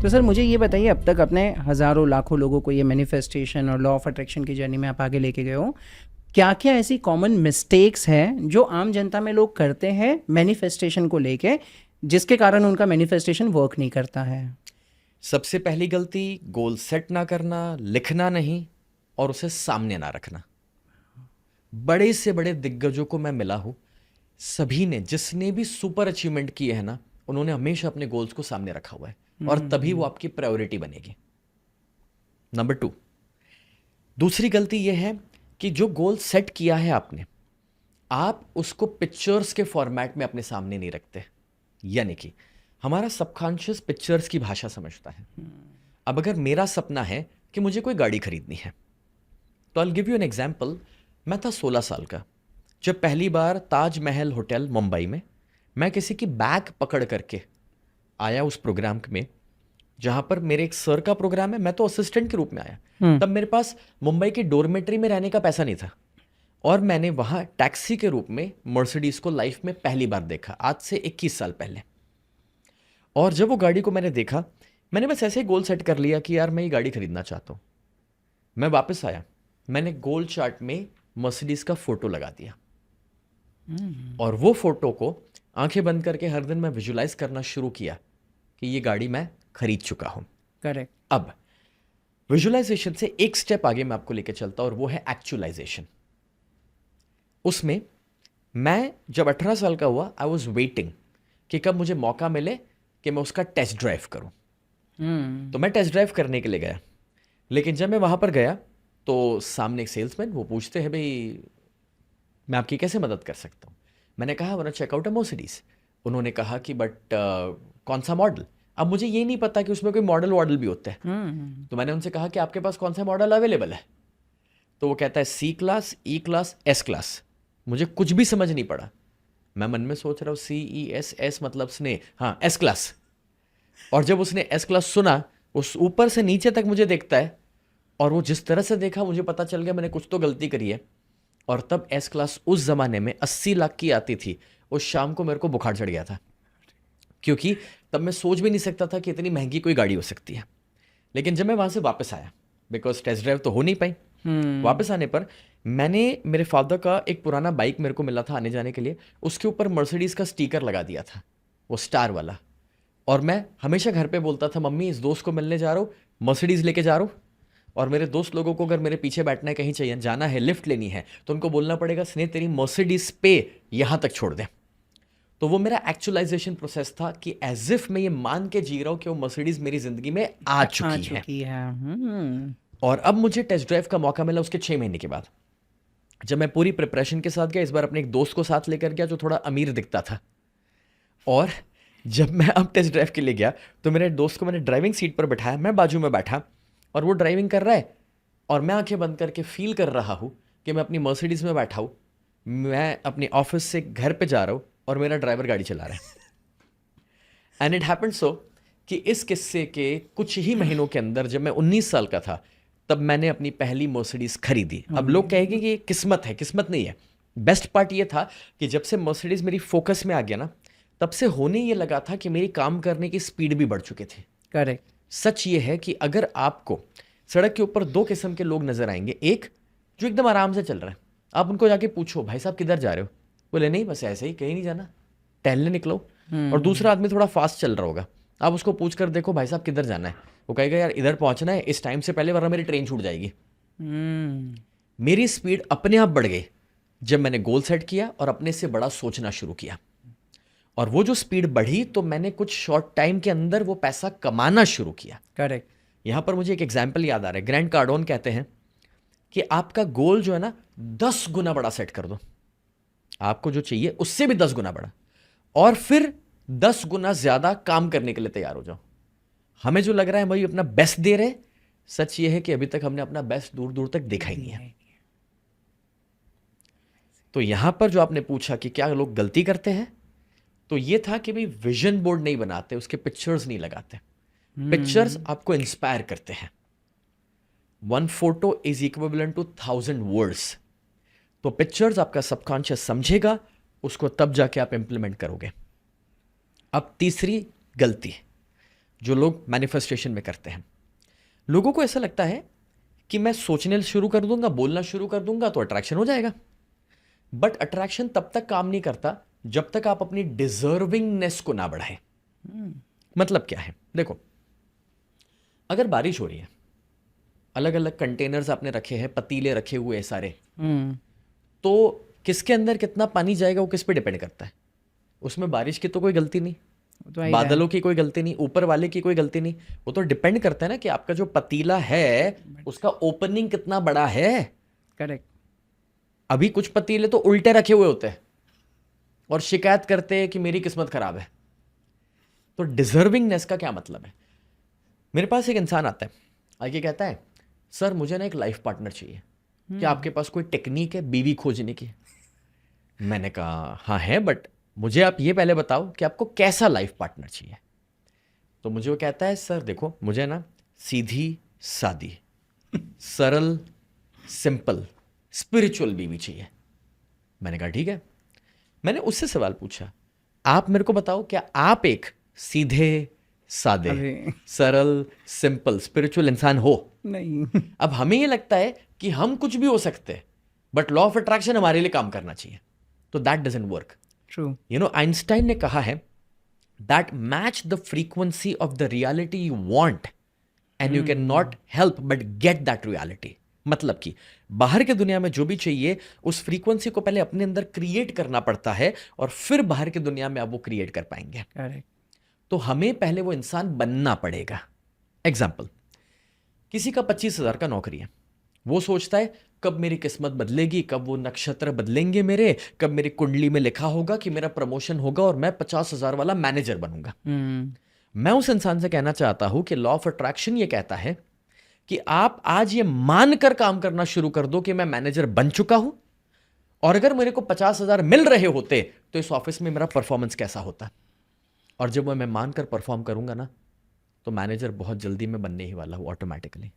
तो सर मुझे ये बताइए, अब तक अपने हज़ारों लाखों लोगों को ये मैनिफेस्टेशन और लॉ ऑफ अट्रैक्शन की जर्नी में आप आगे लेके गए हो, क्या क्या ऐसी कॉमन मिस्टेक्स हैं जो आम जनता में लोग करते हैं मैनिफेस्टेशन को लेके, जिसके कारण उनका मैनिफेस्टेशन वर्क नहीं करता है? सबसे पहली गलती, गोल सेट ना करना, लिखना नहीं और उसे सामने ना रखना। बड़े से बड़े दिग्गजों को मैं मिला हूं, सभी ने, जिसने भी सुपर अचीवमेंट किए हैं ना, उन्होंने हमेशा अपने गोल्स को सामने रखा हुआ है और तभी वो आपकी प्रायोरिटी बनेगी। नंबर 2, दूसरी गलती यह है कि जो गोल सेट किया है आपने, आप उसको पिक्चर्स के फॉर्मेट में अपने सामने नहीं रखते। यानी कि हमारा सबकॉन्शियस पिक्चर्स की भाषा समझता है। अब अगर मेरा सपना है कि मुझे कोई गाड़ी खरीदनी है, तो I give you an example. मैं था 16 साल का जब पहली बार ताजमहल होटल मुंबई में मैं किसी की बैग पकड़ करके आया उस प्रोग्राम में, जहां पर मेरे एक सर का प्रोग्राम है, मैं तो असिस्टेंट के रूप में आया। तब मेरे पास मुंबई की डोरमेट्री में रहने का पैसा नहीं था और मैंने वहां टैक्सी के रूप में मर्सिडीज को लाइफ में पहली बार देखा, आज से 21 साल पहले। और जब वो गाड़ी को मैंने देखा, मैंने बस ऐसे ही गोल सेट कर लिया कि यार मैं ये गाड़ी खरीदना चाहता हूं। मैं वापस आया, मैंने गोल चार्ट में मर्सिडीज का फोटो लगा दिया और वो फोटो को आंखें बंद करके हर दिन मैं विजुलाइज करना शुरू किया कि ये गाड़ी मैं खरीद चुका हूं। करेक्ट। अब विजुलाइजेशन से एक स्टेप आगे मैं आपको लेकर चलता हूं और वो है एक्चुअलाइजेशन। उसमें मैं जब 18 साल का हुआ, आई वॉज वेटिंग कि कब मुझे मौका मिले कि मैं उसका टेस्ट ड्राइव करूं। तो मैं टेस्ट ड्राइव करने के लिए गया, लेकिन जब मैं वहां पर गया तो सामने एक सेल्समैन, वो पूछते हैं, भाई मैं आपकी कैसे मदद कर सकता हूँ? मैंने कहा वन चेकआउट अ मर्सिडीज। उन्होंने कहा कि बट कौन सा मॉडल? अब मुझे ये नहीं पता कि उसमें कोई मॉडल वॉडल भी होता है। तो मैंने उनसे कहा कि आपके पास कौन सा मॉडल अवेलेबल है? तो वो कहता है सी क्लास, ई क्लास, एस क्लास। मुझे कुछ भी समझ नहीं पड़ा। मैं मन में सोच रहा हूँ सी ई एस, एस मतलब स्नेह, हाँ एस क्लास। और जब उसने एस क्लास सुना, उस ऊपर से नीचे तक मुझे देखता है और वो जिस तरह से देखा मुझे पता चल गया मैंने कुछ तो गलती करी है। और तब एस क्लास उस जमाने में 80 लाख की आती थी। उस शाम को मेरे को बुखार चढ़ गया था, क्योंकि तब मैं सोच भी नहीं सकता था कि इतनी महंगी कोई गाड़ी हो सकती है। लेकिन जब मैं वहां से वापस आया, बिकॉज टेस्ट ड्राइव तो हो नहीं पाई, वापस आने पर मैंने, मेरे फादर का एक पुराना बाइक मेरे को मिला था आने जाने के लिए, उसके ऊपर मर्सिडीज का स्टिकर लगा दिया था, वो स्टार वाला। और मैं हमेशा घर पे बोलता था, मम्मी इस दोस्त को मिलने जा रहा हूँ, मर्सिडीज लेके जा रहा हूँ। और मेरे दोस्त लोगों को अगर मेरे पीछे बैठना है, कहीं चाहिए जाना है, लिफ्ट लेनी है, तो उनको बोलना पड़ेगा स्नेह तेरी मर्सिडीज पे यहां तक छोड़ दे। तो वो मेरा एक्चुअलाइजेशन प्रोसेस था कि एज इफ मैं ये मान के जी रहा हूं कि वो मर्सिडीज मेरी जिंदगी में आ चुकी है। और अब मुझे टेस्ट ड्राइव का मौका मिला उसके 6 महीने के बाद, जब मैं पूरी प्रिपरेशन के साथ गया। इस बार अपने एक दोस्त को साथ लेकर गया जो थोड़ा अमीर दिखता था। और जब मैं अब टेस्ट ड्राइव के लिए गया तो मेरे दोस्त को मैंने ड्राइविंग सीट पर बैठाया, मैं बाजू में बैठा और वो ड्राइविंग कर रहा है और मैं आंखें बंद करके फील कर रहा हूं कि मैं अपनी मर्सिडीज में बैठा हूं, मैं अपने ऑफिस से घर पे जा रहा हूं और मेरा ड्राइवर गाड़ी चला रहा है। एंड इट हैपेंड सो कि इस किस्से के कुछ ही महीनों के अंदर, जब मैं 19 साल का था, तब मैंने अपनी पहली मर्सिडीज खरीदी। अब लोग कहेंगे कि किस्मत है, किस्मत नहीं है। बेस्ट पार्ट ये था कि जब से मर्सिडीज मेरी फोकस में आ गया ना, तब से होने ये लगा था कि मेरी काम करने की स्पीड भी बढ़ चुकी थी। करेक्ट। सच ये है कि अगर आपको सड़क के ऊपर 2 किस्म के लोग नजर आएंगे, एक जो एकदम आराम से चल रहा है, आप उनको जाके पूछो भाई साहब किधर जा रहे हो, बोले नहीं बस ऐसे ही, कहीं नहीं जाना, टहलने निकलो। और दूसरा आदमी थोड़ा फास्ट चल रहा होगा, आप उसको पूछ कर देखो भाई साहब किधर जाना है, वो कहेगा यार इधर पहुंचना है इस टाइम से पहले, वरना मेरी ट्रेन छूट जाएगी। मेरी स्पीड अपने आप बढ़ गई जब मैंने गोल सेट किया और अपने से बड़ा सोचना शुरू किया। और वो जो स्पीड बढ़ी तो मैंने कुछ शॉर्ट टाइम के अंदर वो पैसा कमाना शुरू किया। करेक्ट। यहां पर मुझे एक एग्जाम्पल याद आ रहा है। ग्रैंड कार्डोन कहते हैं कि आपका गोल जो है ना 10 गुना बड़ा सेट कर दो, आपको जो चाहिए उससे भी 10 गुना बड़ा, और फिर 10 गुना ज्यादा काम करने के लिए तैयार हो जाओ। हमें जो लग रहा है भाई अपना बेस्ट दे रहे, सच ये है कि अभी तक हमने अपना बेस्ट दूर दूर तक देखा ही नहीं है। तो यहां पर जो आपने पूछा कि क्या लोग गलती करते हैं, तो ये था कि भाई विजन बोर्ड नहीं बनाते, उसके पिक्चर्स नहीं लगाते। पिक्चर्स आपको इंस्पायर करते हैं। 1 photo is equivalent to 1000 words. तो पिक्चर्स आपका सबकॉन्शियस समझेगा, उसको तब जाके आप इंप्लीमेंट करोगे। अब तीसरी गलती, जो लोग मैनिफेस्टेशन में करते हैं। लोगों को ऐसा लगता है कि मैं सोचने शुरू कर दूंगा, बोलना शुरू कर दूंगा तो अट्रैक्शन हो जाएगा। बट अट्रैक्शन तब तक काम नहीं करता जब तक आप अपनी डिजर्विंगनेस को ना बढ़ाएं। मतलब क्या है, देखो, अगर बारिश हो रही है, अलग अलग कंटेनर्स आपने रखे हैं, पतीले रखे हुए हैं सारे, तो किसके अंदर कितना पानी जाएगा वो किस पे डिपेंड करता है? उसमें बारिश की तो कोई गलती नहीं, तो आई बादलों की कोई गलती नहीं, ऊपर वाले की कोई गलती नहीं। वो तो डिपेंड करता है ना कि आपका जो पतीला है उसका ओपनिंग कितना बड़ा है। करेक्ट। अभी कुछ पतीले तो उल्टे रखे हुए होते हैं और शिकायत करते हैं कि मेरी किस्मत खराब है। तो डिजर्विंगनेस का क्या मतलब है? मेरे पास एक इंसान आता है, आगे कहता है, सर मुझे ना एक लाइफ पार्टनर चाहिए, क्या आपके पास कोई टेक्निक है बीवी खोजने की? मैंने कहा हाँ है, बट मुझे आप ये पहले बताओ कि आपको कैसा लाइफ पार्टनर चाहिए। तो मुझे वो कहता है, सर देखो मुझे ना सीधी सादी सरल सिंपल स्पिरिचुअल बीवी चाहिए। मैंने कहा ठीक है। मैंने उससे सवाल पूछा, आप मेरे को बताओ क्या आप एक सीधे सादे अरे। सरल सिंपल स्पिरिचुअल इंसान हो? नहीं। अब हमें ये लगता है कि हम कुछ भी हो सकते हैं, बट लॉ ऑफ अट्रैक्शन हमारे लिए काम करना चाहिए, तो that doesn't work. True. You know, Einstein ने कहा है that match the frequency of the reality you want and you can not help but get that reality. मतलब कि बाहर की दुनिया में जो भी चाहिए उस फ्रीक्वेंसी को पहले अपने अंदर क्रिएट करना पड़ता है और फिर बाहर की दुनिया में आप वो क्रिएट कर पाएंगे। करेक्ट। तो हमें पहले वो इंसान बनना पड़ेगा। एग्जाम्पल, किसी का 25,000 का नौकरी है, वो सोचता है कब मेरी किस्मत बदलेगी, कब वो नक्षत्र बदलेंगे मेरे, कब मेरी कुंडली में लिखा होगा कि मेरा प्रमोशन होगा और मैं 50,000 वाला मैनेजर बनूंगा। मैं उस इंसान से कहना चाहता हूं कि लॉ ऑफ अट्रैक्शन ये कहता है कि आप आज ये मानकर काम करना शुरू कर दो कि मैं मैनेजर बन चुका हूं, और अगर मेरे को 50,000 मिल रहे होते तो इस ऑफिस में मेरा परफॉर्मेंस कैसा होता। और जब मैं मानकर परफॉर्म करूंगा ना, तो मैनेजर बहुत जल्दी मैं बनने ही वाला हूं ऑटोमेटिकली।